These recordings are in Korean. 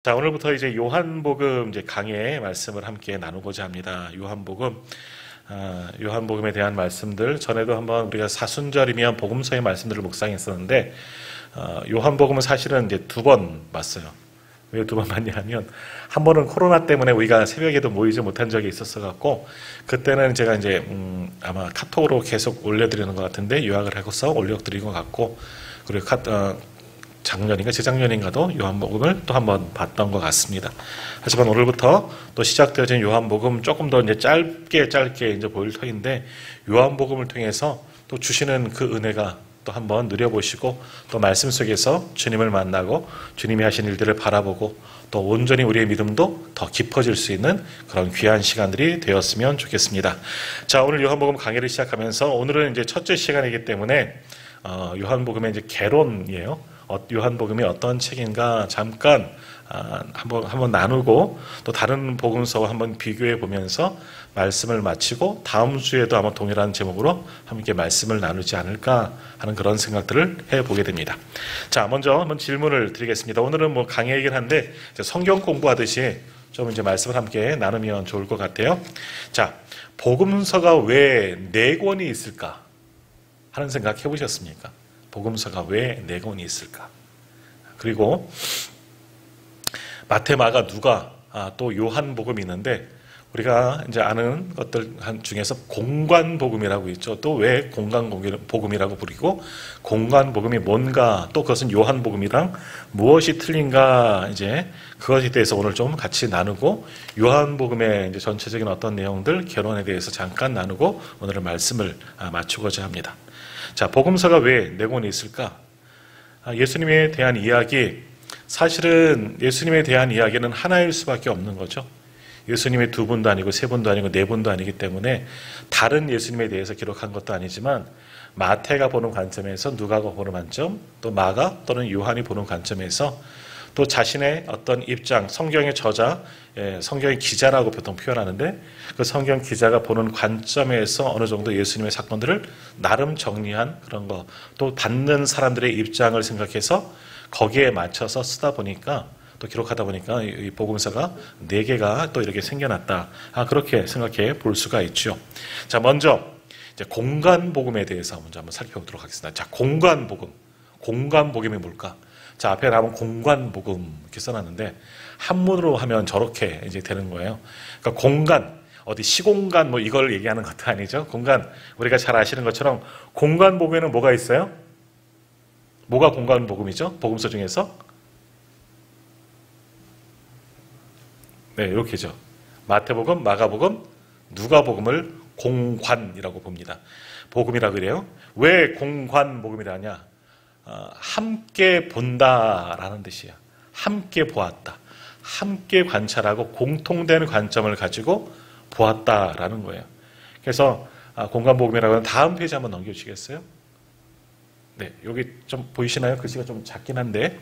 자, 오늘부터 이제 요한복음 이제 강의 말씀을 함께 나누고자 합니다. 요한복음에 대한 말씀들, 전에도 한번 우리가 사순절이면 복음서의 말씀들을 묵상했었는데, 요한복음은 사실은 이제 두 번 봤어요. 왜 두 번 봤냐 하면, 한 번은 코로나 때문에 우리가 새벽에도 모이지 못한 적이 있었어 갖고, 그때는 제가 이제, 아마 카톡으로 계속 올려드리는 것 같은데, 요약을 하고서 올려드린 것 같고, 그리고 작년인가 재작년인가도 요한복음을 또 한번 봤던 것 같습니다. 하지만 오늘부터 또 시작되어진 요한복음 조금 더 이제 짧게 이제 보일 터인데, 요한복음을 통해서 또 주시는 그 은혜가 또 한번 누려보시고, 또 말씀 속에서 주님을 만나고 주님이 하신 일들을 바라보고, 또 온전히 우리의 믿음도 더 깊어질 수 있는 그런 귀한 시간들이 되었으면 좋겠습니다. 자, 오늘 요한복음 강의를 시작하면서, 오늘은 이제 첫째 시간이기 때문에 요한복음의 이제 개론이에요. 요한복음이 어떤 책인가 잠깐 한번 나누고, 또 다른 복음서와 한번 비교해 보면서 말씀을 마치고, 다음 주에도 아마 동일한 제목으로 함께 말씀을 나누지 않을까 하는 그런 생각들을 해보게 됩니다. 자, 먼저 한번 질문을 드리겠습니다. 오늘은 뭐 강의이긴 한데 성경 공부하듯이 좀 이제 말씀을 함께 나누면 좋을 것 같아요. 자, 복음서가 왜 4권이 있을까 하는 생각 해보셨습니까? 복음서가 왜 4권이 있을까? 그리고 마태, 마가, 누가, 또 요한복음이 있는데, 우리가 이제 아는 것들 중에서 공관복음이라고 있죠. 또 왜 공관복음이라고 부르고, 공관복음이 뭔가, 또 그것은 요한복음이랑 무엇이 틀린가, 이제 그것에 대해서 오늘 좀 같이 나누고, 요한복음의 이제 전체적인 어떤 내용들, 결론에 대해서 잠깐 나누고 오늘은 말씀을 마치고자 합니다. 자, 복음서가 왜 4권이 있을까? 예수님에 대한 이야기, 사실은 예수님에 대한 이야기는 하나일 수밖에 없는 거죠. 예수님의 2분도 아니고 3분도 아니고 4분도 아니기 때문에 다른 예수님에 대해서 기록한 것도 아니지만, 마태가 보는 관점에서, 누가가 보는 관점, 또 마가 또는 요한이 보는 관점에서 또 자신의 어떤 입장, 성경의 저자, 성경의 기자라고 보통 표현하는데, 그 성경 기자가 보는 관점에서 어느 정도 예수님의 사건들을 나름 정리한 그런 거, 또 받는 사람들의 입장을 생각해서 거기에 맞춰서 쓰다 보니까, 또 기록하다 보니까 이 복음서가 4개가 또 이렇게 생겨났다. 그렇게 생각해 볼 수가 있죠. 자, 먼저 이제 공관복음에 대해서 먼저 한번 살펴보도록 하겠습니다. 자, 공관복음이 뭘까? 자, 앞에 나온 공관복음 이렇게 써놨는데, 한문으로 하면 저렇게 이제 되는 거예요. 그러니까 공간, 어디 시공간 뭐 이걸 얘기하는 것도 아니죠. 공간, 우리가 잘 아시는 것처럼 공관복음에는 뭐가 있어요? 뭐가 공관복음이죠? 복음서 중에서? 네, 이렇게죠. 마태복음, 마가복음, 누가복음을 공관이라고 봅니다. 복음이라고 그래요. 왜 공관복음이라 하냐? 함께 본다라는 뜻이에요. 함께 보았다. 함께 관찰하고 공통된 관점을 가지고 보았다라는 거예요. 그래서 공관복음이라고 하는 다음 페이지 한번 넘겨주시겠어요? 네, 여기 좀 보이시나요? 글씨가 좀 작긴 한데.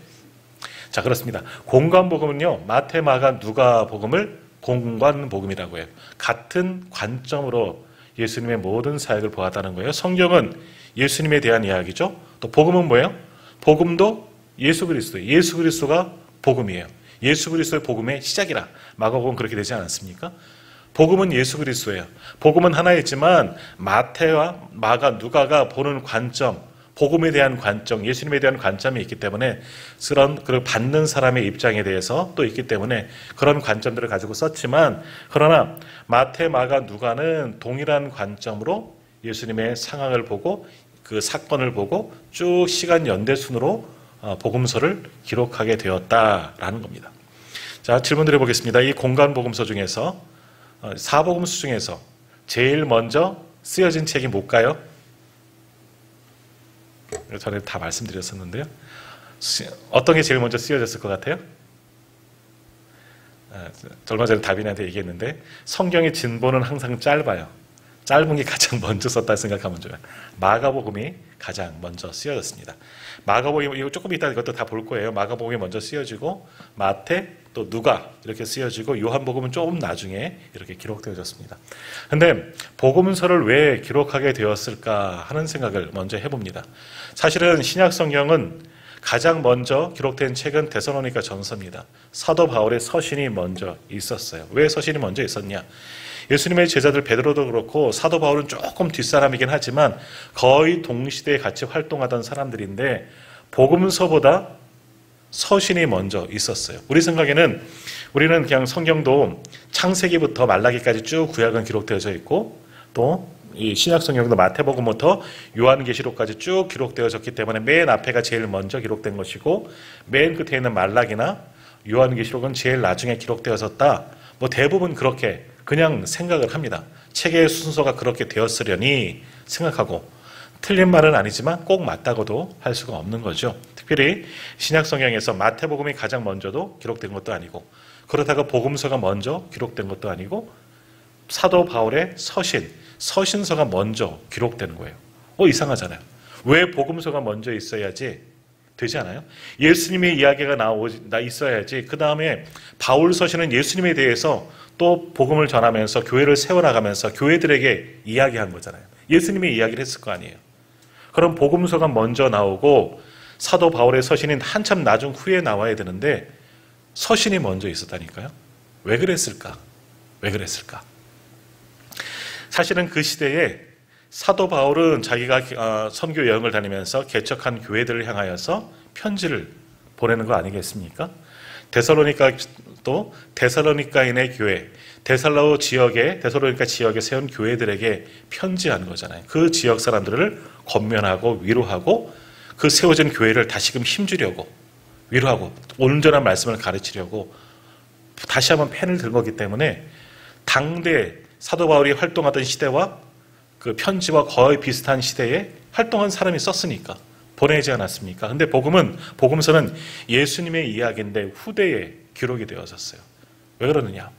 자, 그렇습니다. 공관복음은요, 마태, 마가, 누가복음을 공관복음이라고 해요. 같은 관점으로 예수님의 모든 사역을 보았다는 거예요. 성경은 예수님에 대한 이야기죠. 또 복음은 뭐예요? 복음도 예수 그리스도예요. 예수 그리스도가 복음이에요. 예수 그리스도의 복음의 시작이라. 마가복음은 그렇게 되지 않았습니까? 복음은 예수 그리스도예요. 복음은 하나이지만 마태와 마가, 누가가 보는 관점, 복음에 대한 관점, 예수님에 대한 관점이 있기 때문에, 그런 받는 사람의 입장에 대해서 또 있기 때문에 그런 관점들을 가지고 썼지만, 그러나 마태, 마가, 누가는 동일한 관점으로 예수님의 상황을 보고, 그 사건을 보고 쭉 시간 연대순으로 복음서를 기록하게 되었다라는 겁니다. 자, 질문 드려보겠습니다. 이 공관복음서 중에서, 4복음서 중에서 제일 먼저 쓰여진 책이 뭘까요? 전에 다 말씀드렸었는데요. 어떤 게 제일 먼저 쓰여졌을 것 같아요? 얼마 전에 다빈한테 얘기했는데, 성경의 진보는 항상 짧아요. 짧은 게 가장 먼저 썼다 생각하면 좋아요. 마가복음이 가장 먼저 쓰여졌습니다. 마가복음, 이거 조금 이따 이것도 다 볼 거예요. 마가복음이 먼저 쓰여지고, 마태, 또 누가 이렇게 쓰여지고, 요한복음은 조금 나중에 이렇게 기록되어졌습니다. 근데 복음서를 왜 기록하게 되었을까 하는 생각을 먼저 해봅니다. 사실은 신약 성경은 가장 먼저 기록된 책은 데살로니가 전서입니다. 사도 바울의 서신이 먼저 있었어요. 왜 서신이 먼저 있었냐? 예수님의 제자들 베드로도 그렇고 사도 바울은 조금 뒷사람이긴 하지만 거의 동시대에 같이 활동하던 사람들인데 복음서보다 서신이 먼저 있었어요. 우리 생각에는 우리는 그냥 성경도 창세기부터 말라기까지 쭉 구약은 기록되어져 있고 또 이 신약 성경도 마태복음부터 요한계시록까지 쭉 기록되어졌기 때문에 맨 앞에가 제일 먼저 기록된 것이고 맨 끝에 있는 말라기나 요한계시록은 제일 나중에 기록되어졌다. 뭐 대부분 그렇게 그냥 생각을 합니다. 책의 순서가 그렇게 되었으려니 생각하고 틀린 말은 아니지만 꼭 맞다고도 할 수가 없는 거죠. 특별히 신약 성경에서 마태복음이 가장 먼저도 기록된 것도 아니고 그렇다고 복음서가 먼저 기록된 것도 아니고 사도 바울의 서신서가 먼저 기록되는 거예요. 이상하잖아요. 왜 복음서가 먼저 있어야지 되지 않아요? 예수님의 이야기가 있어야지 그 다음에 바울 서신은 예수님에 대해서 또 복음을 전하면서 교회를 세워나가면서 교회들에게 이야기한 거잖아요. 예수님의 이야기를 했을 거 아니에요. 그럼 복음서가 먼저 나오고 사도 바울의 서신은 한참 나중 후에 나와야 되는데 서신이 먼저 있었다니까요. 왜 그랬을까? 사실은 그 시대에 사도 바울은 자기가 선교 여행을 다니면서 개척한 교회들을 향하여서 편지를 보내는 거 아니겠습니까? 데살로니카인의 교회, 데살로니카 지역에 세운 교회들에게 편지한 거잖아요. 그 지역 사람들을 권면하고 위로하고 그 세워진 교회를 다시금 힘주려고 위로하고 온전한 말씀을 가르치려고 다시 한번 펜을 든 거기 때문에 당대 사도 바울이 활동하던 시대와 그 편지와 거의 비슷한 시대에 활동한 사람이 썼으니까 보내지 않았습니까? 근데 복음서는 예수님의 이야기인데 후대에 기록이 되어졌어요. 왜 그러느냐?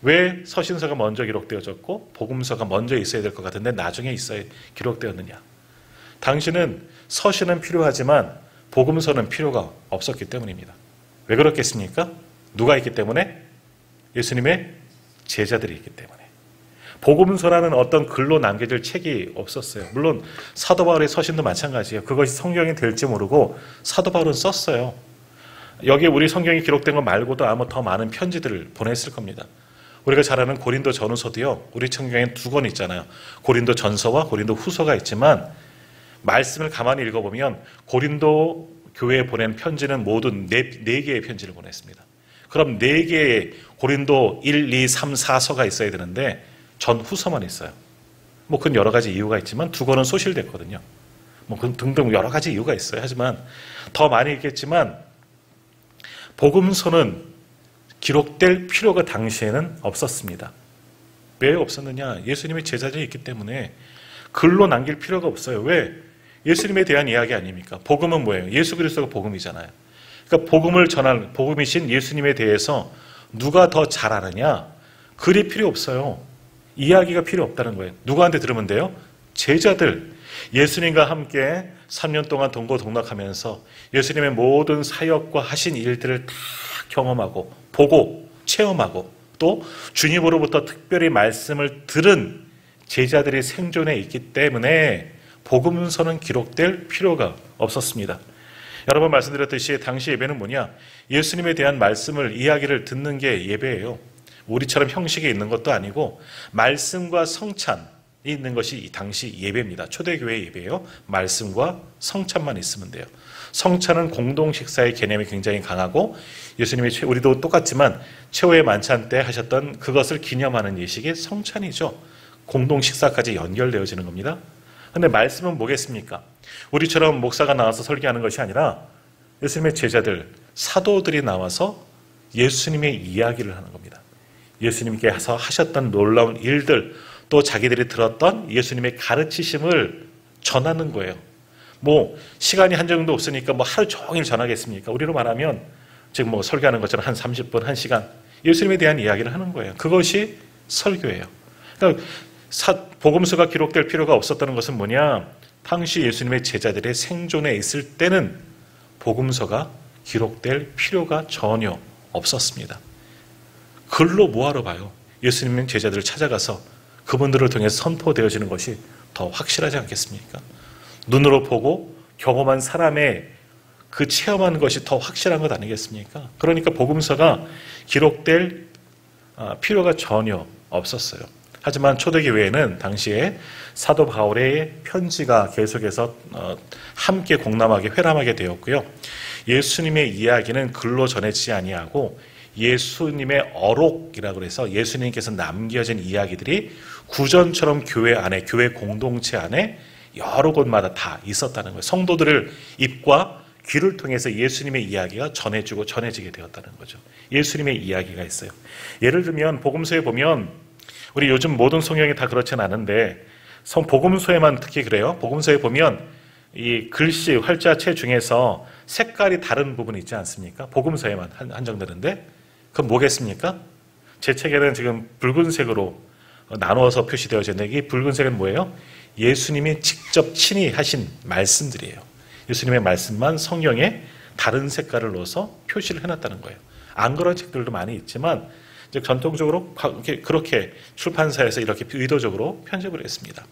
왜 서신서가 먼저 기록되어졌고 복음서가 먼저 있어야 될 것 같은데 나중에 기록되었느냐? 당시는 서신은 필요하지만 복음서는 필요가 없었기 때문입니다. 왜 그렇겠습니까? 누가 있기 때문에? 예수님의 제자들이 있기 때문에. 복음서라는 어떤 글로 남겨질 책이 없었어요. 물론 사도 바울의 서신도 마찬가지예요. 그것이 성경이 될지 모르고 사도 바울은 썼어요. 여기 우리 성경이 기록된 것 말고도 아마 더 많은 편지들을 보냈을 겁니다. 우리가 잘 아는 고린도 전후서도요. 우리 성경에 2권 있잖아요. 고린도 전서와 고린도 후서가 있지만 말씀을 가만히 읽어보면 고린도 교회에 보낸 편지는 모두 4개의 편지를 보냈습니다. 그럼 4개의 고린도 1, 2, 3, 4서가 있어야 되는데 전후서만 있어요. 뭐 그건 여러 가지 이유가 있지만 2권은 소실됐거든요. 뭐 등등 여러 가지 이유가 있어요. 하지만 더 많이 있겠지만 복음서는 기록될 필요가 당시에는 없었습니다. 왜 없었느냐? 예수님의 제자들이 있기 때문에 글로 남길 필요가 없어요. 왜? 예수님에 대한 이야기 아닙니까? 복음은 뭐예요? 예수 그리스도가 복음이잖아요. 그러니까 복음을 전하는 복음이신 예수님에 대해서 누가 더 잘 아느냐? 글이 필요 없어요. 이야기가 필요 없다는 거예요. 누구한테 들으면 돼요? 제자들. 예수님과 함께 3년 동안 동고동락하면서 예수님의 모든 사역과 하신 일들을 다 경험하고 보고 체험하고 또 주님으로부터 특별히 말씀을 들은 제자들이 생존해 있기 때문에 복음서는 기록될 필요가 없었습니다. 여러 번 말씀드렸듯이 당시 예배는 뭐냐? 예수님에 대한 말씀을 이야기를 듣는 게 예배예요. 우리처럼 형식이 있는 것도 아니고 말씀과 성찬이 있는 것이 이 당시 예배입니다. 초대교회 예배예요. 말씀과 성찬만 있으면 돼요. 성찬은 공동식사의 개념이 굉장히 강하고 예수님이 우리도 똑같지만 최후의 만찬 때 하셨던 그것을 기념하는 예식이 성찬이죠. 공동식사까지 연결되어지는 겁니다. 그런데 말씀은 뭐겠습니까? 우리처럼 목사가 나와서 설교하는 것이 아니라 예수님의 제자들, 사도들이 나와서 예수님의 이야기를 하는 겁니다. 예수님께서 하셨던 놀라운 일들, 또 자기들이 들었던 예수님의 가르치심을 전하는 거예요. 뭐 시간이 한정도 없으니까 뭐 하루 종일 전하겠습니까? 우리로 말하면 지금 뭐 설교하는 것처럼 한 30분, 1시간 예수님에 대한 이야기를 하는 거예요. 그것이 설교예요. 그러니까 복음서가 기록될 필요가 없었다는 것은 뭐냐? 당시 예수님의 제자들의 생존에 있을 때는 복음서가 기록될 필요가 전혀 없었습니다. 글로 뭐하러 봐요? 예수님의 제자들을 찾아가서 그분들을 통해서 선포되어지는 것이 더 확실하지 않겠습니까? 눈으로 보고 경험한 사람의 그 체험한 것이 더 확실한 것 아니겠습니까? 그러니까 복음서가 기록될 필요가 전혀 없었어요. 하지만 초대교회에는 당시에 사도 바울의 편지가 계속해서 함께 공람하게 회람하게 되었고요. 예수님의 이야기는 글로 전해지지 아니하고 예수님의 어록이라고 해서 예수님께서 남겨진 이야기들이 구전처럼 교회 안에, 교회 공동체 안에 여러 곳마다 다 있었다는 거예요. 성도들을 입과 귀를 통해서 예수님의 이야기가 전해지게 되었다는 거죠. 예수님의 이야기가 있어요. 예를 들면 복음서에 보면 우리 요즘 모든 성경이 다 그렇진 않은데 복음서에만 특히 그래요. 복음서에 보면 이 글씨, 활자체 중에서 색깔이 다른 부분이 있지 않습니까? 복음서에만 한정되는데 그건 뭐겠습니까? 제 책에는 지금 붉은색으로 나누어서 표시되어져 있는데 이 붉은색은 뭐예요? 예수님이 직접 친히 하신 말씀들이에요. 예수님의 말씀만 성경에 다른 색깔을 넣어서 표시를 해놨다는 거예요. 안 그런 책들도 많이 있지만 이제 전통적으로 그렇게 출판사에서 이렇게 의도적으로 편집을 했습니다.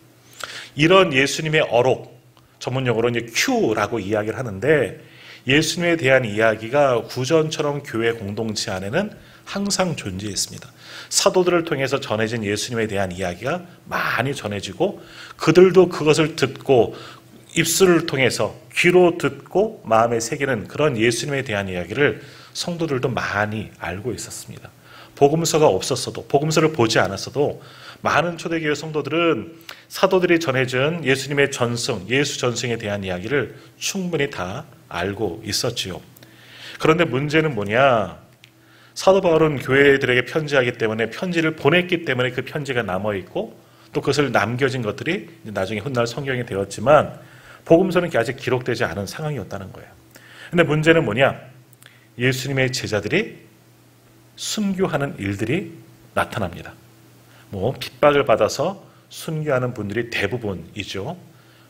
이런 예수님의 어록, 전문용어로 이제 Q라고 이야기를 하는데 예수님에 대한 이야기가 구전처럼 교회 공동체 안에는 항상 존재했습니다. 사도들을 통해서 전해진 예수님에 대한 이야기가 많이 전해지고 그들도 그것을 듣고 입술을 통해서 귀로 듣고 마음에 새기는 그런 예수님에 대한 이야기를 성도들도 많이 알고 있었습니다. 복음서가 없었어도, 복음서를 보지 않았어도 많은 초대교회 성도들은 사도들이 전해준 예수님의 전승, 예수 전승에 대한 이야기를 충분히 다 알고 있었지요. 그런데 문제는 뭐냐? 사도 바울은 교회들에게 편지하기 때문에 편지를 보냈기 때문에 그 편지가 남아있고 또 그것을 남겨진 것들이 나중에 훗날 성경이 되었지만 복음서는 아직 기록되지 않은 상황이었다는 거예요. 근데 문제는 뭐냐? 예수님의 제자들이 순교하는 일들이 나타납니다. 핍박을 받아서 순교하는 분들이 대부분이죠.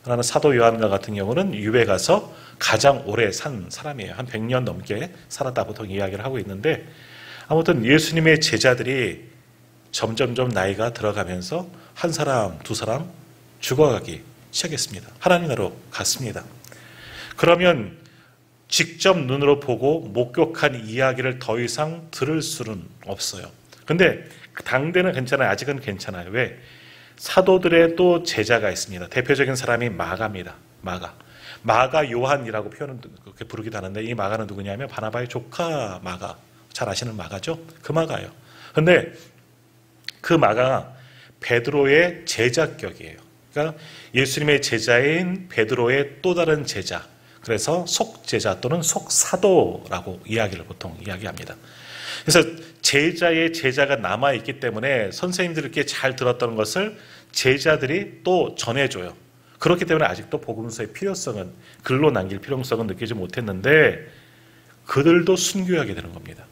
하나는 사도 요한과 같은 경우는 유배 가서 가장 오래 산 사람이에요. 한 100년 넘게 살았다 보통 이야기를 하고 있는데 아무튼 예수님의 제자들이 점점점 나이가 들어가면서 한 사람, 두 사람 죽어가기 시작했습니다. 하나님 나라로 갔습니다. 그러면 직접 눈으로 보고 목격한 이야기를 더 이상 들을 수는 없어요. 근데 당대는 괜찮아요. 아직은 괜찮아요. 왜? 사도들의 또 제자가 있습니다. 대표적인 사람이 마가입니다. 마가 요한이라고 표현을 그렇게 부르기도 하는데 이 마가는 누구냐면 바나바의 조카 마가. 잘 아시는 마가죠? 그 마가예요. 근데 그 마가가 베드로의 제자격이에요. 그러니까 예수님의 제자인 베드로의 또 다른 제자. 그래서 속제자 또는 속사도라고 이야기를 보통 이야기합니다. 그래서 제자의 제자가 남아있기 때문에 선생님들께 잘 들었던 것을 제자들이 또 전해줘요. 그렇기 때문에 아직도 복음서의 필요성은, 글로 남길 필요성은 느끼지 못했는데 그들도 순교하게 되는 겁니다.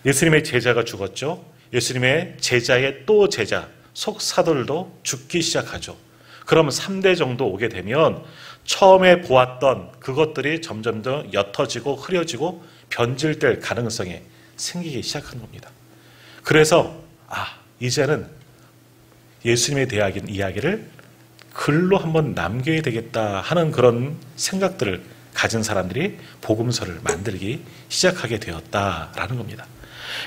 예수님의 제자가 죽었죠. 예수님의 제자의 또 제자, 속사도들도 죽기 시작하죠. 그러면 3대 정도 오게 되면 처음에 보았던 그것들이 점점 더 옅어지고 흐려지고 변질될 가능성이 생기기 시작한 겁니다. 그래서 이제는 예수님에 대한 이야기를 글로 한번 남겨야 되겠다 하는 그런 생각들을 가진 사람들이 복음서를 만들기 시작하게 되었다라는 겁니다.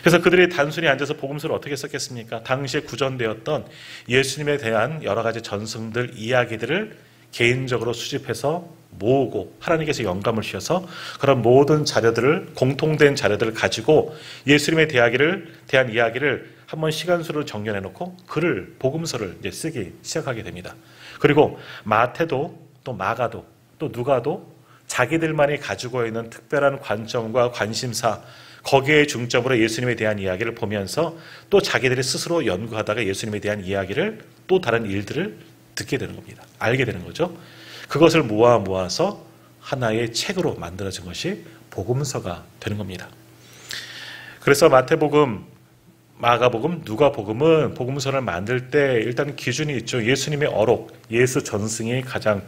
그래서 그들이 단순히 앉아서 복음서를 어떻게 썼겠습니까? 당시에 구전되었던 예수님에 대한 여러 가지 전승들, 이야기들을 개인적으로 수집해서 모으고 하나님께서 영감을 주셔서 그런 모든 자료들을, 공통된 자료들을 가지고 예수님에 대한 이야기를 한번 시간수로 정렬해 놓고 글을, 복음서를 이제 쓰기 시작하게 됩니다. 그리고 마태도 또 마가도 또 누가도 자기들만이 가지고 있는 특별한 관점과 관심사, 거기에 중점으로 예수님에 대한 이야기를 보면서 또 자기들이 스스로 연구하다가 예수님에 대한 이야기를 또 다른 일들을 듣게 되는 겁니다. 알게 되는 거죠. 그것을 모아서 하나의 책으로 만들어진 것이 복음서가 되는 겁니다. 그래서 마태복음, 마가복음, 누가복음은 복음서를 만들 때 일단 기준이 있죠. 예수님의 어록, 예수 전승이 가장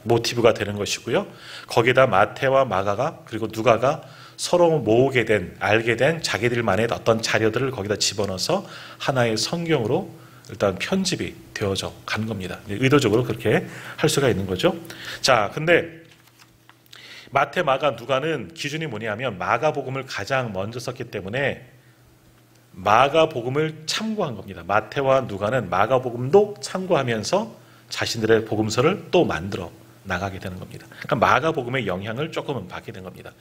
모티브가 되는 것이고요. 거기다 마태와 마가가 그리고 누가가 서로 모으게 된, 알게 된 자기들만의 어떤 자료들을 거기다 집어넣어서 하나의 성경으로 일단 편집이 되어져 간 겁니다. 의도적으로 그렇게 할 수가 있는 거죠. 자, 근데 마태, 마가, 누가는 기준이 뭐냐면 마가복음을 가장 먼저 썼기 때문에 마가복음을 참고한 겁니다. 마태와 누가는 마가복음도 참고하면서 자신들의 복음서를 또 만들어 나가게 되는 겁니다. 그러니까 마가복음의 영향을 조금은 받게 된 겁니다.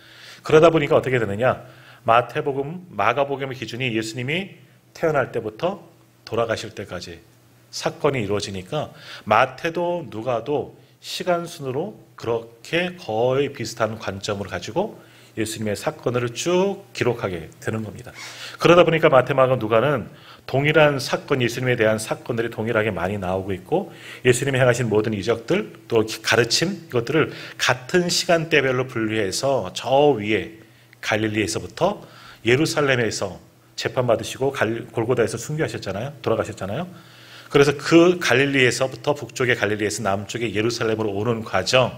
그러다 보니까 어떻게 되느냐? 마태복음, 마가복음의 기준이 예수님이 태어날 때부터 돌아가실 때까지 사건이 이루어지니까 마태도 누가도 시간 순으로 그렇게 거의 비슷한 관점을 가지고 예수님의 사건을 쭉 기록하게 되는 겁니다. 그러다 보니까 마태, 마가, 누가는 동일한 사건, 예수님에 대한 사건들이 동일하게 많이 나오고 있고 예수님이 행하신 모든 이적들 또 가르침 이것들을 같은 시간대별로 분류해서 저 위에 갈릴리에서부터 예루살렘에서 재판받으시고 골고다에서 순교하셨잖아요. 돌아가셨잖아요. 그래서 그 갈릴리에서부터 북쪽의 갈릴리에서 남쪽의 예루살렘으로 오는 과정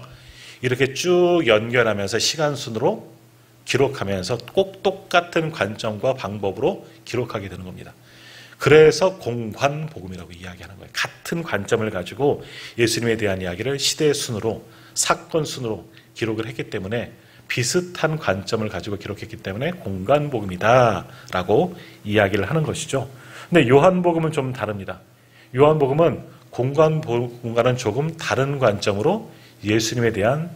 이렇게 쭉 연결하면서 시간순으로 기록하면서 꼭 똑같은 관점과 방법으로 기록하게 되는 겁니다. 그래서 공관복음이라고 이야기하는 거예요. 같은 관점을 가지고 예수님에 대한 이야기를 시대순으로 사건순으로 기록을 했기 때문에 비슷한 관점을 가지고 기록했기 때문에 공관복음이다라고 이야기를 하는 것이죠. 근데 요한복음은 좀 다릅니다. 요한복음은 공관복음과는 조금 다른 관점으로 예수님에 대한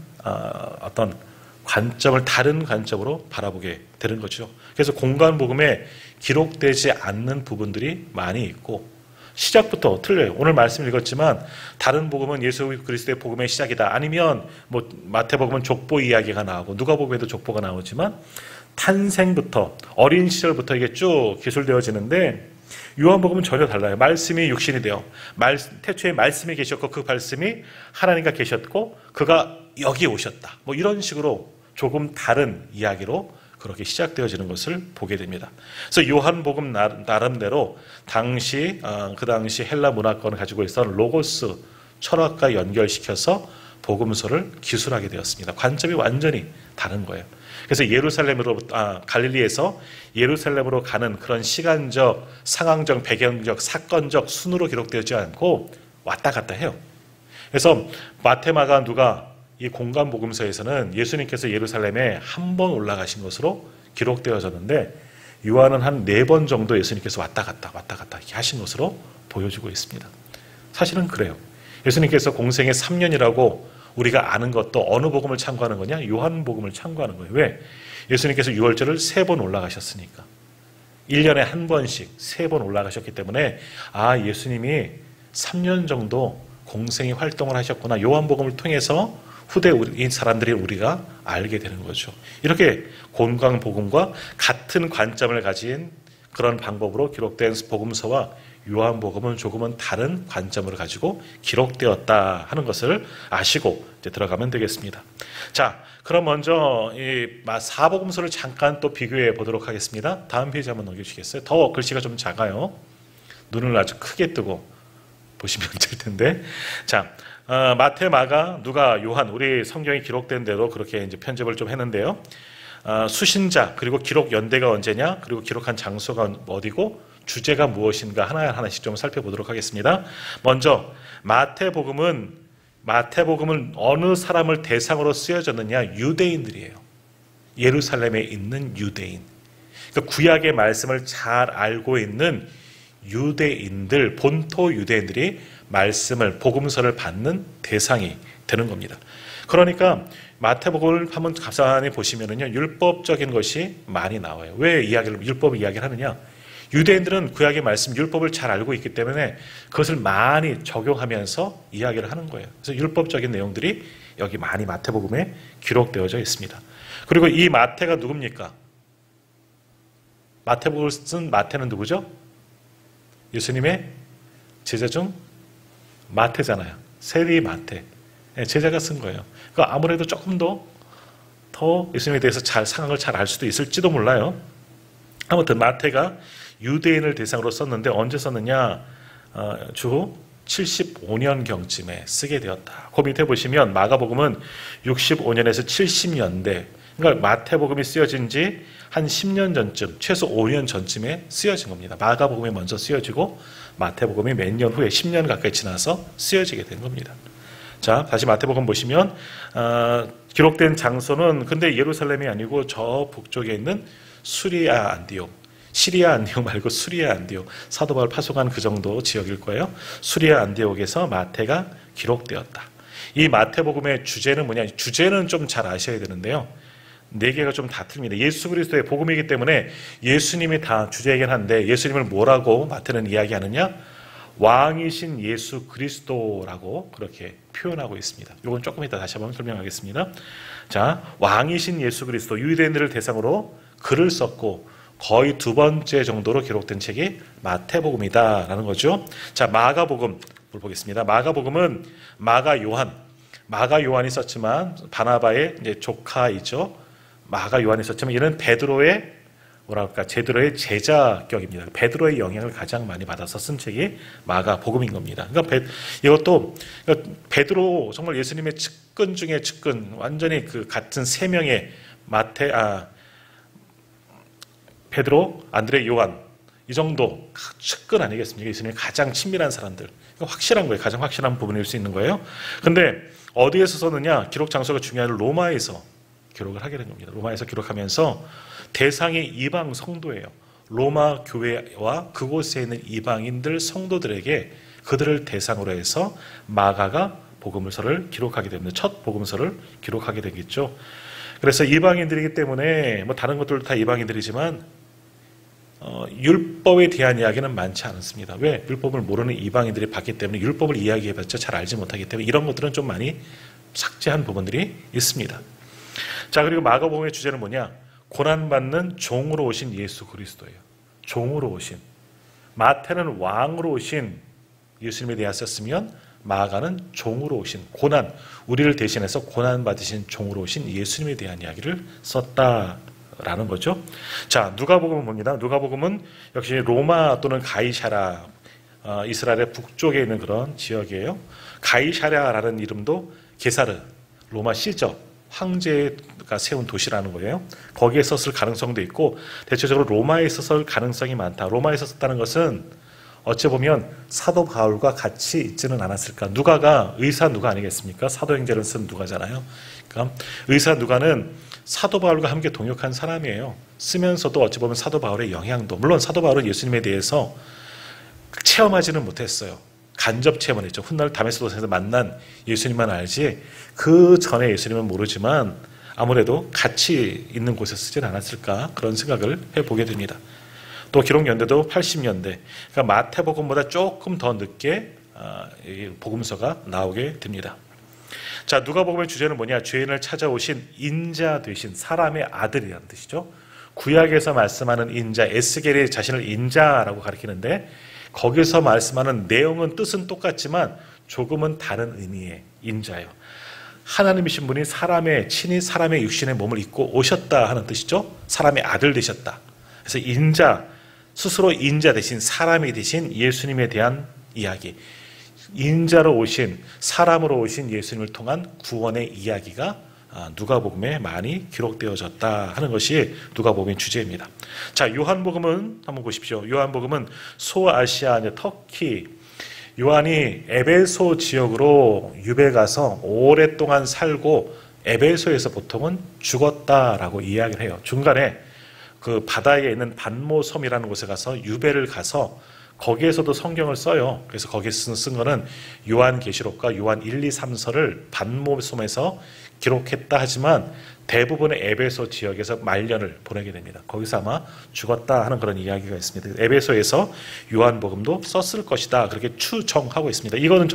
어떤 관점을 다른 관점으로 바라보게 되는 거죠. 그래서 공관복음에 기록되지 않는 부분들이 많이 있고 시작부터 틀려요. 오늘 말씀 읽었지만 다른 복음은 예수 그리스도의 복음의 시작이다. 아니면 뭐 마태복음은 족보 이야기가 나오고 누가복음에도 족보가 나오지만 탄생부터 어린 시절부터 이게 쭉 기술되어지는데 요한복음은 전혀 달라요. 말씀이 육신이 되어 태초에 말씀이 계셨고 그 말씀이 하나님과 계셨고 그가 여기 오셨다. 뭐 이런 식으로 조금 다른 이야기로 그렇게 시작되어지는 것을 보게 됩니다. 그래서 요한복음 나름대로 그 당시 헬라 문화권을 가지고 있었던 로고스 철학과 연결시켜서 복음서를 기술하게 되었습니다. 관점이 완전히 다른 거예요. 그래서 갈릴리에서 예루살렘으로 가는 그런 시간적, 상황적, 배경적, 사건적 순으로 기록되지 않고 왔다 갔다 해요. 그래서 마태, 마가, 누가 이 공관복음서에서는 예수님께서 예루살렘에 한 번 올라가신 것으로 기록되어졌는데 요한은 한 4번 정도 예수님께서 왔다 갔다 이렇게 하신 것으로 보여주고 있습니다. 사실은 그래요. 예수님께서 공생애 3년이라고 우리가 아는 것도 어느 복음을 참고하는 거냐? 요한복음을 참고하는 거예요. 왜? 예수님께서 유월절을 3번 올라가셨으니까. 1년에 한 번씩 3번 올라가셨기 때문에 예수님이 3년 정도 공생애 활동을 하셨구나. 요한복음을 통해서 후대 이 사람들이 우리가 알게 되는 거죠. 이렇게 공관복음과 같은 관점을 가진 그런 방법으로 기록된 복음서와 요한복음은 조금은 다른 관점을 가지고 기록되었다 하는 것을 아시고 이제 들어가면 되겠습니다. 자, 그럼 먼저 이 사복음서를 잠깐 또 비교해 보도록 하겠습니다. 다음 페이지 한번 넘겨주시겠어요? 더 글씨가 좀 작아요. 눈을 아주 크게 뜨고 보시면 될 텐데. 자, 마태, 마가, 누가, 요한 우리 성경이 기록된 대로 그렇게 이제 편집을 좀 했는데요. 수신자 그리고 기록 연대가 언제냐 그리고 기록한 장소가 어디고 주제가 무엇인가 하나씩 좀 살펴보도록 하겠습니다. 먼저 마태복음은 어느 사람을 대상으로 쓰여졌느냐? 유대인들이에요. 예루살렘에 있는 유대인. 그러니까 구약의 말씀을 잘 알고 있는 유대인들, 본토 유대인들이 복음서를 받는 대상이 되는 겁니다. 그러니까 마태복음을 한번 가만히 보시면은요, 율법적인 것이 많이 나와요. 왜 율법 이야기를 하느냐? 유대인들은 구약의 말씀, 율법을 잘 알고 있기 때문에 그것을 많이 적용하면서 이야기를 하는 거예요. 그래서 율법적인 내용들이 여기 많이 마태복음에 기록되어져 있습니다. 그리고 이 마태가 누굽니까? 마태복음을 쓴 마태는 누구죠? 예수님의 제자 중 마태잖아요. 세리 마태. 제자가 쓴 거예요. 그러니까 아무래도 조금 더 예수님에 대해서 상황을 잘 알 수도 있을지도 몰라요. 아무튼 마태가 유대인을 대상으로 썼는데 언제 썼느냐? 주 75년경쯤에 쓰게 되었다. 그 밑에 보시면 마가복음은 65년에서 70년대, 그러니까 마태복음이 쓰여진 지 한 10년 전쯤, 최소 5년 전쯤에 쓰여진 겁니다. 마가복음이 먼저 쓰여지고 마태복음이 몇 년 후에 10년 가까이 지나서 쓰여지게 된 겁니다. 자, 다시 마태복음 보시면 기록된 장소는 근데 예루살렘이 아니고 저 북쪽에 있는 수리아 안디옥, 시리아 안디옥 말고 수리아 안디옥, 사도 바울 파송한 그 정도 지역일 거예요. 수리아 안디옥에서 마태가 기록되었다. 이 마태복음의 주제는 뭐냐? 주제는 좀 잘 아셔야 되는데요. 네 개가 좀 다 틀립니다. 예수 그리스도의 복음이기 때문에 예수님이 다 주제이긴 한데 예수님을 뭐라고 마태는 이야기하느냐? 왕이신 예수 그리스도라고 그렇게 표현하고 있습니다. 이건 조금 이따 다시 한번 설명하겠습니다. 자, 왕이신 예수 그리스도, 유대인들을 대상으로 글을 썼고 거의 두 번째 정도로 기록된 책이 마태복음이다라는 거죠. 자, 마가복음을 보겠습니다. 마가복음은 마가 요한이 썼지만 바나바의 이제 조카이죠. 마가 요한이 썼지만 이는 베드로의 제드로의 제자격입니다. 베드로의 영향을 가장 많이 받아서 쓴 책이 마가복음인 겁니다. 그러니까 이것도 베드로 정말 예수님의 측근 중에 측근, 완전히 그 같은 세 명의 베드로, 안드레, 요한 이 정도 측근 아니겠습니까? 예수님의 가장 친밀한 사람들. 확실한 거예요. 가장 확실한 부분일 수 있는 거예요. 근데 어디에서 썼느냐? 기록 장소가 중요한 로마에서 기록을 하게 된 겁니다. 로마에서 기록하면서 대상이 이방 성도예요. 로마 교회와 그곳에 있는 이방인들 성도들에게 그들을 대상으로 해서 마가가 복음서를 기록하게 됩니다. 첫 복음서를 기록하게 되겠죠. 그래서 이방인들이기 때문에 뭐 다른 것들도 다 이방인들이지만 율법에 대한 이야기는 많지 않습니다. 왜? 율법을 모르는 이방인들이 봤기 때문에 율법을 이야기해봤자 잘 알지 못하기 때문에 이런 것들은 좀 많이 삭제한 부분들이 있습니다. 자, 그리고 마가복음의 주제는 뭐냐? 고난받는 종으로 오신 예수 그리스도예요. 종으로 오신. 마태는 왕으로 오신 예수님에 대하였으면 마가는 종으로 오신 우리를 대신해서 고난받으신 종으로 오신 예수님에 대한 이야기를 썼다라는 거죠. 자, 누가복음은 뭡니다. 누가복음은 역시 로마 또는 가이사랴, 이스라엘의 북쪽에 있는 그런 지역이에요. 가이사랴라는 이름도 게사르, 로마 시저, 황제가 세운 도시라는 거예요. 거기에 썼을 가능성도 있고 대체적으로 로마에 썼을 가능성이 많다. 로마에 썼다는 것은 어찌 보면 사도 바울과 같이 있지는 않았을까. 누가가 의사 누가 아니겠습니까? 사도행전을 쓴 누가잖아요. 그러니까 의사 누가는 사도 바울과 함께 동역한 사람이에요. 쓰면서도 어찌 보면 사도 바울의 영향도, 물론 사도 바울은 예수님에 대해서 체험하지는 못했어요. 간접 체험을 했죠. 훗날 다메스도상에서 만난 예수님만 알지 그 전에 예수님은 모르지만 아무래도 같이 있는 곳에 쓰진 않았을까 그런 생각을 해보게 됩니다. 또 기록 연대도 80년대, 그러니까 마태복음보다 조금 더 늦게 복음서가 나오게 됩니다. 자, 누가복음의 주제는 뭐냐? 죄인을 찾아오신 인자 되신 사람의 아들이라는 뜻이죠. 구약에서 말씀하는 인자, 에스겔이 자신을 인자라고 가리키는데 거기서 말씀하는 내용은 뜻은 똑같지만 조금은 다른 의미의 인자예요. 하나님이신 분이 친히 사람의 육신의 몸을 입고 오셨다 하는 뜻이죠. 사람의 아들 되셨다. 그래서 인자, 스스로 인자 대신 사람이 되신 예수님에 대한 이야기, 인자로 오신, 사람으로 오신 예수님을 통한 구원의 이야기가 누가복음에 많이 기록되어졌다 하는 것이 누가복음의 주제입니다. 자, 요한복음은 한번 보십시오. 요한복음은 소아시아, 터키, 요한이 에베소 지역으로 유배 가서 오랫동안 살고 에베소에서 보통은 죽었다라고 이야기를 해요. 중간에 그 바다에 있는 반모섬이라는 곳에 가서 유배를 가서 거기에서도 성경을 써요. 그래서 거기서 쓴 거는 요한계시록과 요한 1, 2, 3서를 반모섬에서 기록했다 하지만 대부분의 에베소 지역에서 말년을 보내게 됩니다. 거기서 아마 죽었다 하는 그런 이야기가 있습니다. 에베소에서 요한복음도 썼을 것이다 그렇게 추정하고 있습니다. 이거는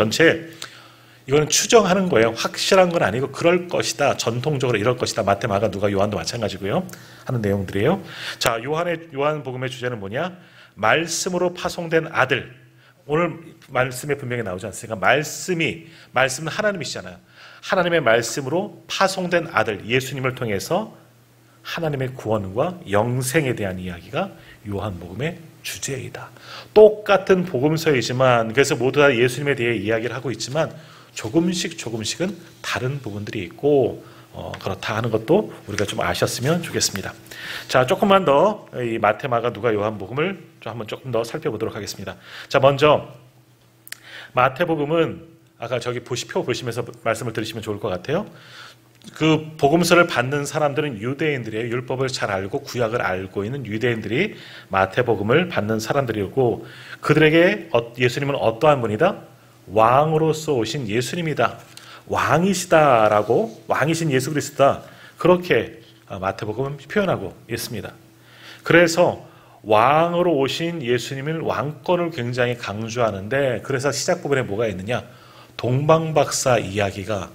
추정하는 거예요. 확실한 건 아니고 그럴 것이다. 전통적으로 이럴 것이다. 마태, 마가, 누가, 요한도 마찬가지고요. 하는 내용들이에요. 자, 요한복음의 주제는 뭐냐? 말씀으로 파송된 아들. 오늘 말씀에 분명히 나오지 않습니까? 말씀은 하나님이시잖아요. 하나님의 말씀으로 파송된 아들 예수님을 통해서 하나님의 구원과 영생에 대한 이야기가 요한복음의 주제이다. 똑같은 복음서이지만 그래서 모두 다 예수님에 대해 이야기를 하고 있지만 조금씩은 다른 부분들이 있고 그렇다 하는 것도 우리가 좀 아셨으면 좋겠습니다. 자, 조금만 더 이 마태, 마가, 누가, 요한복음을 한번 조금 더 살펴보도록 하겠습니다. 자, 먼저 마태복음은 아까 저기 표 보시면서 말씀을 들으시면 좋을 것 같아요. 그 복음서를 받는 사람들은 유대인들이에요. 율법을 잘 알고 구약을 알고 있는 유대인들이 마태복음을 받는 사람들이었고, 그들에게 예수님은 어떠한 분이다? 왕으로서 오신 예수님이다. 왕이시다라고, 왕이신 예수 그리스도다. 그렇게 마태복음은 표현하고 있습니다. 그래서 왕으로 오신 예수님을 왕권을 굉장히 강조하는데, 그래서 시작 부분에 뭐가 있느냐? 동방박사 이야기가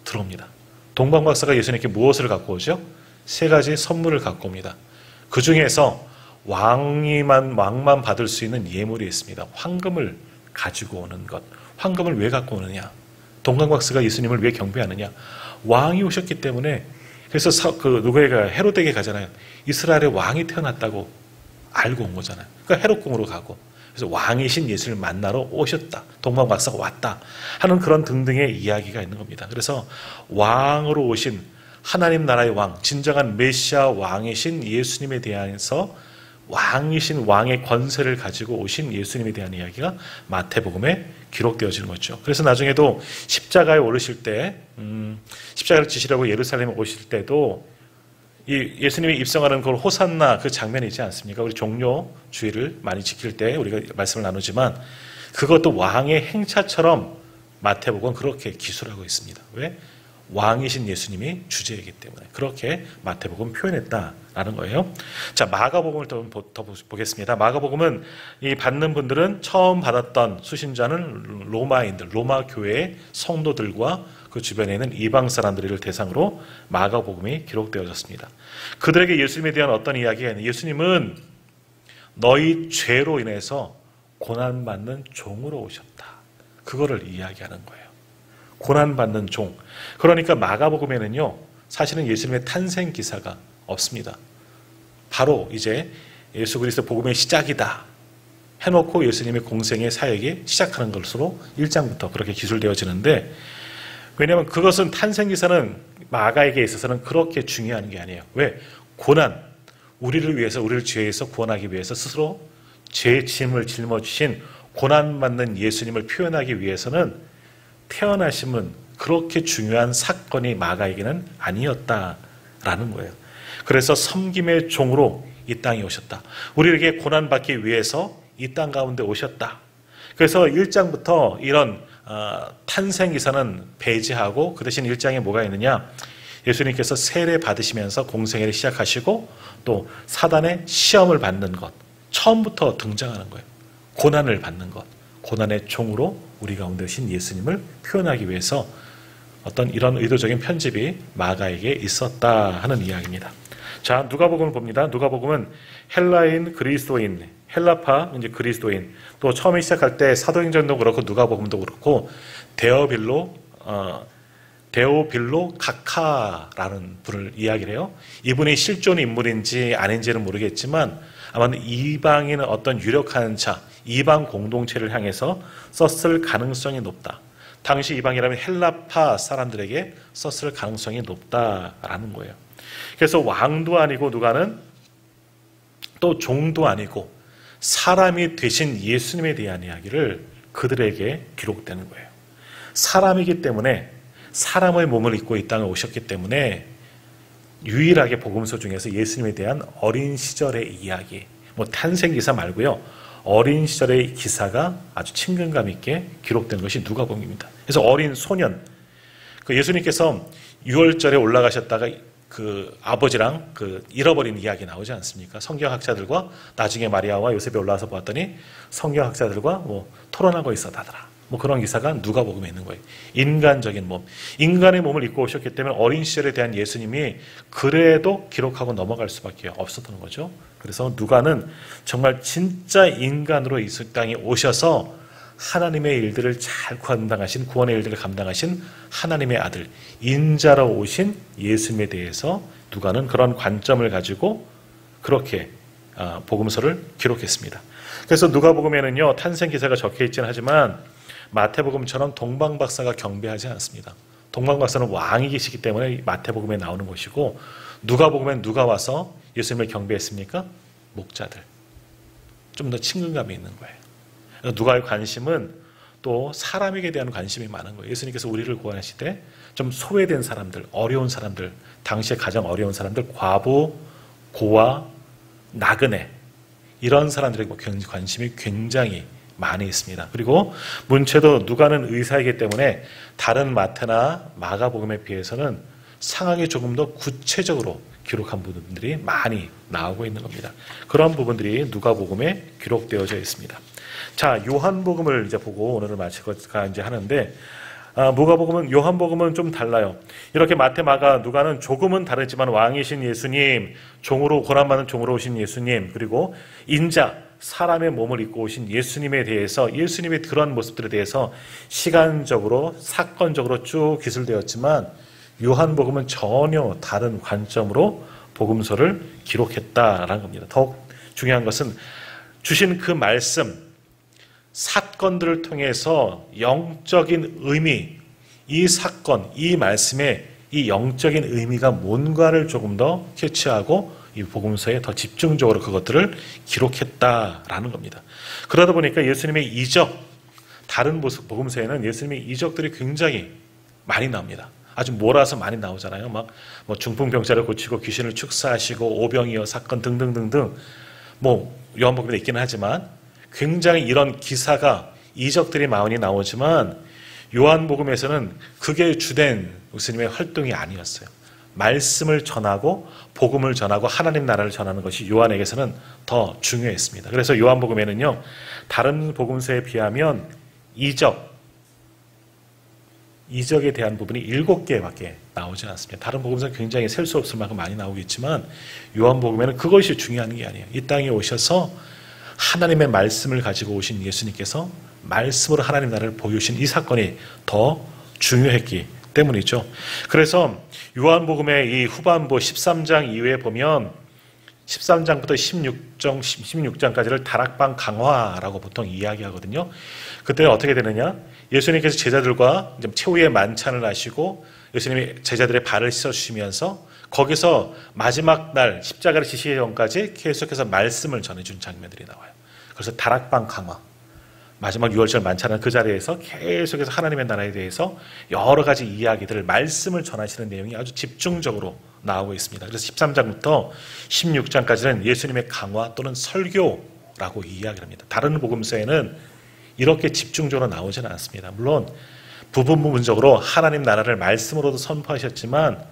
들어옵니다. 동방박사가 예수님께 무엇을 갖고 오죠? 세 가지 선물을 갖고 옵니다. 그 중에서 왕만 받을 수 있는 예물이 있습니다. 황금을 가지고 오는 것. 황금을 왜 갖고 오느냐? 동방박사가 예수님을 왜 경배하느냐? 왕이 오셨기 때문에. 그래서 누구에게 헤로데에게 가잖아요. 이스라엘의 왕이 태어났다고 알고 온 거잖아요. 그러니까 헤롯궁으로 가고. 그래서 왕이신 예수를 만나러 오셨다. 동방박사가 왔다. 하는 그런 등등의 이야기가 있는 겁니다. 그래서 왕으로 오신 하나님 나라의 왕, 진정한 메시아 왕이신 예수님에 대해서 왕이신 왕의 권세를 가지고 오신 예수님에 대한 이야기가 마태복음에 기록되어지는 거죠. 그래서 나중에도 십자가에 오르실 때, 십자가를 지시려고 예루살렘에 오실 때도 이 예수님이 입성하는 그 호산나 그 장면이 있지 않습니까? 우리 종료 주일을 많이 지킬 때 우리가 말씀을 나누지만, 그것도 왕의 행차처럼 마태복음은 그렇게 기술하고 있습니다. 왜? 왕이신 예수님이 주제이기 때문에 그렇게 마태복음 표현했다라는 거예요. 자, 마가복음을 더 보겠습니다. 마가복음은 이 받는 분들은 처음 받았던 수신자는 로마인들, 로마 교회의 성도들과 그 주변에 있는 이방 사람들을 대상으로 마가복음이 기록되어졌습니다. 그들에게 예수님에 대한 어떤 이야기가 있는, 예수님은 너희 죄로 인해서 고난받는 종으로 오셨다. 그거를 이야기하는 거예요. 고난받는 종. 그러니까 마가복음에는요, 사실은 예수님의 탄생 기사가 없습니다. 바로 이제 예수 그리스도 복음의 시작이다 해놓고 예수님의 공생의 사역이 시작하는 것으로 1장부터 그렇게 기술되어지는데, 왜냐하면 그것은 탄생 기사는 마가에게 있어서는 그렇게 중요한 게 아니에요. 왜? 고난, 우리를 위해서, 우리를 죄에서 구원하기 위해서 스스로 죄의 짐을 짊어지신 고난받는 예수님을 표현하기 위해서는 태어나심은 그렇게 중요한 사건이 마가에게는 아니었다라는 거예요. 그래서 섬김의 종으로 이 땅에 오셨다. 우리에게 고난받기 위해서 이 땅 가운데 오셨다. 그래서 1장부터 이런 탄생 기사는 배제하고, 그 대신 1장에 뭐가 있느냐? 예수님께서 세례 받으시면서 공생애를 시작하시고 또 사단의 시험을 받는 것, 처음부터 등장하는 거예요. 고난을 받는 것, 고난의 종으로 우리 가운데 오신 예수님을 표현하기 위해서 어떤 이런 의도적인 편집이 마가에게 있었다 하는 이야기입니다. 자, 누가복음을 봅니다. 누가복음은 헬라인, 그리스도인, 헬라파, 이제 그리스도인, 또 처음에 시작할 때 사도행전도 그렇고 누가복음도 그렇고 데오빌로 가카라는 분을 이야기를 해요. 이분이 실존 인물인지 아닌지는 모르겠지만 아마 이방인은 어떤 유력한 자, 이방 공동체를 향해서 썼을 가능성이 높다. 당시 이방이라면 헬라파 사람들에게 썼을 가능성이 높다라는 거예요. 그래서 왕도 아니고 누가는 또 종도 아니고 사람이 되신 예수님에 대한 이야기를 그들에게 기록되는 거예요. 사람이기 때문에, 사람의 몸을 입고 이 땅에 오셨기 때문에 유일하게 복음서 중에서 예수님에 대한 어린 시절의 이야기, 뭐 탄생 기사 말고요, 어린 시절의 기사가 아주 친근감 있게 기록된 것이 누가복음입니다. 그래서 어린 소년, 그 예수님께서 6월절에 올라가셨다가 그 아버지랑 그 잃어버린 이야기 나오지 않습니까? 성경학자들과 나중에 마리아와 요셉이 올라와서 보았더니 성경학자들과 뭐 토론하고 있었다더라. 뭐 그런 기사가 누가복음에 있는 거예요. 인간적인 몸, 인간의 몸을 입고 오셨기 때문에 어린 시절에 대한 예수님이 그래도 기록하고 넘어갈 수밖에 없었던 거죠. 그래서 누가는 정말 진짜 인간으로 이 땅에 오셔서 하나님의 일들을 잘 감당하신, 구원의 일들을 감당하신 하나님의 아들, 인자로 오신 예수님에 대해서 누가는 그런 관점을 가지고 그렇게 복음서를 기록했습니다. 그래서 누가복음에는요, 탄생 기사가 적혀 있지는 하지만 마태복음처럼 동방박사가 경배하지 않습니다. 동방박사는 왕이 계시기 때문에 마태복음에 나오는 것이고, 누가복음엔 누가 와서 예수님을 경배했습니까? 목자들. 좀 더 친근감이 있는 거예요. 누가의 관심은 또 사람에게 대한 관심이 많은 거예요. 예수님께서 우리를 구원하실 때 좀 소외된 사람들, 어려운 사람들, 당시에 가장 어려운 사람들, 과부, 고아, 나그네 이런 사람들에게 관심이 굉장히 많이 있습니다. 그리고 문체도 누가는 의사이기 때문에 다른 마태나 마가복음에 비해서는 상황이 조금 더 구체적으로 기록한 부분들이 많이 나오고 있는 겁니다. 그런 부분들이 누가복음에 기록되어져 있습니다. 자, 요한복음을 이제 보고 오늘을 마치고자 이제 하는데, 누가복음은 요한복음은 좀 달라요. 이렇게 마태, 마가, 누가는 조금은 다르지만 왕이신 예수님, 종으로 고난받는 종으로 오신 예수님, 그리고 인자 사람의 몸을 입고 오신 예수님에 대해서, 예수님의 그런 모습들에 대해서 시간적으로 사건적으로 쭉 기술되었지만 요한복음은 전혀 다른 관점으로 복음서를 기록했다라는 겁니다. 더욱 중요한 것은 주신 그 말씀, 사건들을 통해서 영적인 의미, 이 사건, 이 말씀의 이 영적인 의미가 뭔가를 조금 더 캐치하고 이 복음서에 더 집중적으로 그것들을 기록했다라는 겁니다. 그러다 보니까 예수님의 이적, 다른 복음서에는 예수님의 이적들이 굉장히 많이 나옵니다. 아주 몰아서 많이 나오잖아요. 막 뭐 중풍병자를 고치고 귀신을 축사하시고 오병이어 사건 등등등등, 뭐 요한복음에 있기는 하지만 굉장히 이런 기사가, 이적들이 많이 나오지만 요한복음에서는 그게 주된 예수님의 활동이 아니었어요. 말씀을 전하고 복음을 전하고 하나님 나라를 전하는 것이 요한에게서는 더 중요했습니다. 그래서 요한복음에는요, 다른 복음서에 비하면 이적에 대한 부분이 7개밖에 나오지 않습니다. 다른 복음서는 굉장히 셀 수 없을 만큼 많이 나오겠지만 요한복음에는 그것이 중요한 게 아니에요. 이 땅에 오셔서 하나님의 말씀을 가지고 오신 예수님께서 말씀으로 하나님 나라를 보여주신 이 사건이 더 중요했기 때문이죠. 그래서 요한복음의 이 후반부 13장 이후에 보면 13장부터 16장까지를 다락방 강화라고 보통 이야기하거든요. 그때 어떻게 되느냐? 예수님께서 제자들과 최후의 만찬을 하시고 예수님이 제자들의 발을 씻어주시면서 거기서 마지막 날 십자가를 지시기 전까지 계속해서 말씀을 전해준 장면들이 나와요. 그래서 다락방 강화, 마지막 6월절 만찬은 그 자리에서 계속해서 하나님의 나라에 대해서 여러 가지 이야기들을, 말씀을 전하시는 내용이 아주 집중적으로 나오고 있습니다. 그래서 13장부터 16장까지는 예수님의 강화 또는 설교라고 이야기를 합니다. 다른 복음서에는 이렇게 집중적으로 나오지는 않습니다. 물론 부분적으로 하나님 나라를 말씀으로도 선포하셨지만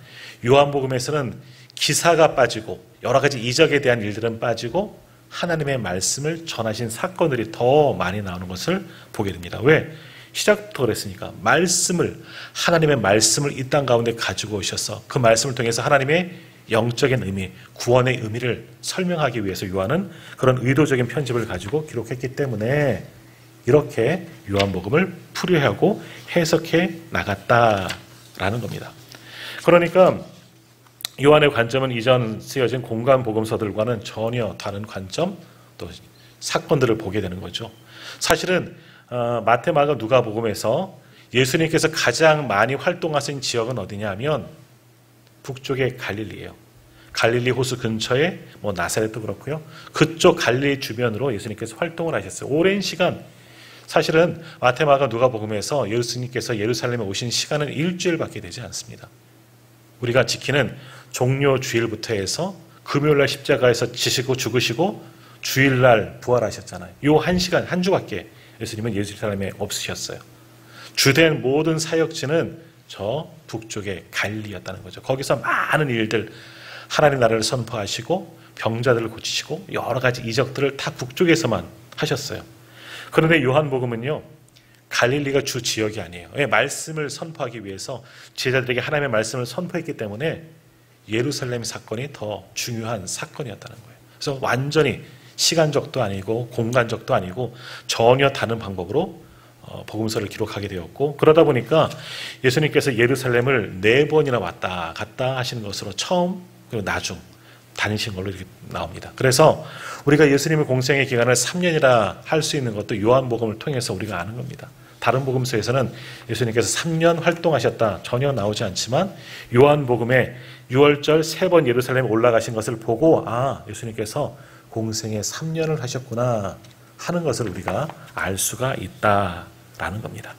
요한복음에서는 기사가 빠지고 여러 가지 이적에 대한 일들은 빠지고 하나님의 말씀을 전하신 사건들이 더 많이 나오는 것을 보게 됩니다. 왜? 시작부터 그랬으니까 하나님의 말씀을 이 땅 가운데 가지고 오셔서 그 말씀을 통해서 하나님의 영적인 의미, 구원의 의미를 설명하기 위해서 요한은 그런 의도적인 편집을 가지고 기록했기 때문에 이렇게 요한복음을 풀이하고 해석해 나갔다라는 겁니다. 그러니까 요한의 관점은 이전 쓰여진 공간 복음서들과는 전혀 다른 관점, 또 사건들을 보게 되는 거죠. 사실은 마태, 마가, 누가복음에서 예수님께서 가장 많이 활동하신 지역은 어디냐 하면 북쪽의 갈릴리예요. 갈릴리 호수 근처에 뭐 나사렛도 그렇고요. 그쪽 갈릴리 주변으로 예수님께서 활동을 하셨어요. 오랜 시간, 사실은 마태, 마가, 누가복음에서 예수님께서 예루살렘에 오신 시간은 일주일밖에 되지 않습니다. 우리가 지키는 종료 주일부터 해서 금요일날 십자가에서 지시고 죽으시고 주일날 부활하셨잖아요. 요 한 시간, 한 주밖에 예수님은 예루살렘에 없으셨어요. 주된 모든 사역지는 저 북쪽의 갈릴리였다는 거죠. 거기서 많은 일들, 하나님 나라를 선포하시고 병자들을 고치시고 여러 가지 이적들을 다 북쪽에서만 하셨어요. 그런데 요한복음은요, 갈릴리가 주 지역이 아니에요. 말씀을 선포하기 위해서 제자들에게 하나님의 말씀을 선포했기 때문에 예루살렘 사건이 더 중요한 사건이었다는 거예요. 그래서 완전히 시간적도 아니고 공간적도 아니고 전혀 다른 방법으로 복음서를 기록하게 되었고, 그러다 보니까 예수님께서 예루살렘을 4번이나 왔다 갔다 하시는 것으로 처음 그리고 나중 다니신 걸로 이렇게 나옵니다. 그래서 우리가 예수님의 공생의 기간을 3년이라 할 수 있는 것도 요한복음을 통해서 우리가 아는 겁니다. 다른 복음서에서는 예수님께서 3년 활동하셨다 전혀 나오지 않지만 요한복음에 6월절 3번 예루살렘에 올라가신 것을 보고 예수님께서 공생에 3년을 하셨구나 하는 것을 우리가 알 수가 있다라는 라는 겁니다.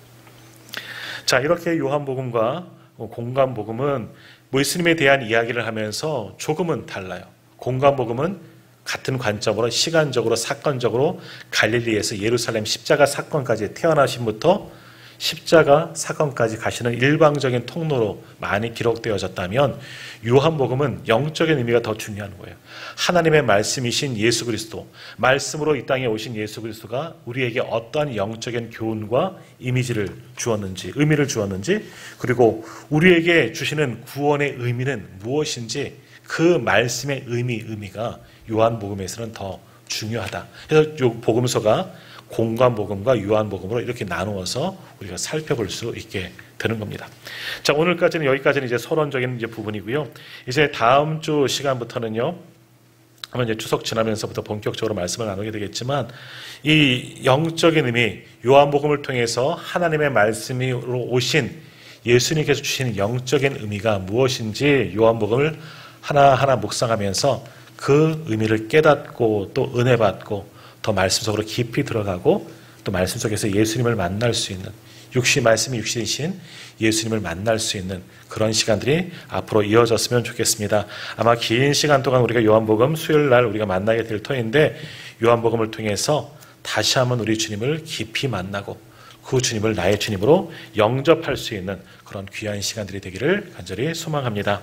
자, 이렇게 요한복음과 공관복음은 예수님에 대한 이야기를 하면서 조금은 달라요. 공관복음은 같은 관점으로 시간적으로 사건적으로 갈릴리에서 예루살렘 십자가 사건까지 태어나심부터 십자가 사건까지 가시는 일방적인 통로로 많이 기록되어졌다면 요한복음은 영적인 의미가 더 중요한 거예요. 하나님의 말씀이신 예수 그리스도, 말씀으로 이 땅에 오신 예수 그리스도가 우리에게 어떠한 영적인 교훈과 이미지를 주었는지, 의미를 주었는지, 그리고 우리에게 주시는 구원의 의미는 무엇인지 그 말씀의 의미가 요한복음에서는 더 중요하다. 그래서 요 복음서가 공관복음과 요한복음으로 이렇게 나누어서 우리가 살펴볼 수 있게 되는 겁니다. 자, 오늘까지는 여기까지는 이제 서론적인 이제 부분이고요. 이제 다음 주 시간부터는요, 아마 이제 추석 지나면서부터 본격적으로 말씀을 나누게 되겠지만, 이 영적인 의미, 요한복음을 통해서 하나님의 말씀으로 오신 예수님께서 주시는 영적인 의미가 무엇인지 요한복음을 하나하나 묵상하면서 그 의미를 깨닫고 또 은혜 받고 더 말씀 속으로 깊이 들어가고 또 말씀 속에서 예수님을 만날 수 있는, 말씀이 육신이신 예수님을 만날 수 있는 그런 시간들이 앞으로 이어졌으면 좋겠습니다. 아마 긴 시간 동안 우리가 요한복음 수요일 날 우리가 만나게 될 터인데, 요한복음을 통해서 다시 한번 우리 주님을 깊이 만나고 그 주님을 나의 주님으로 영접할 수 있는 그런 귀한 시간들이 되기를 간절히 소망합니다.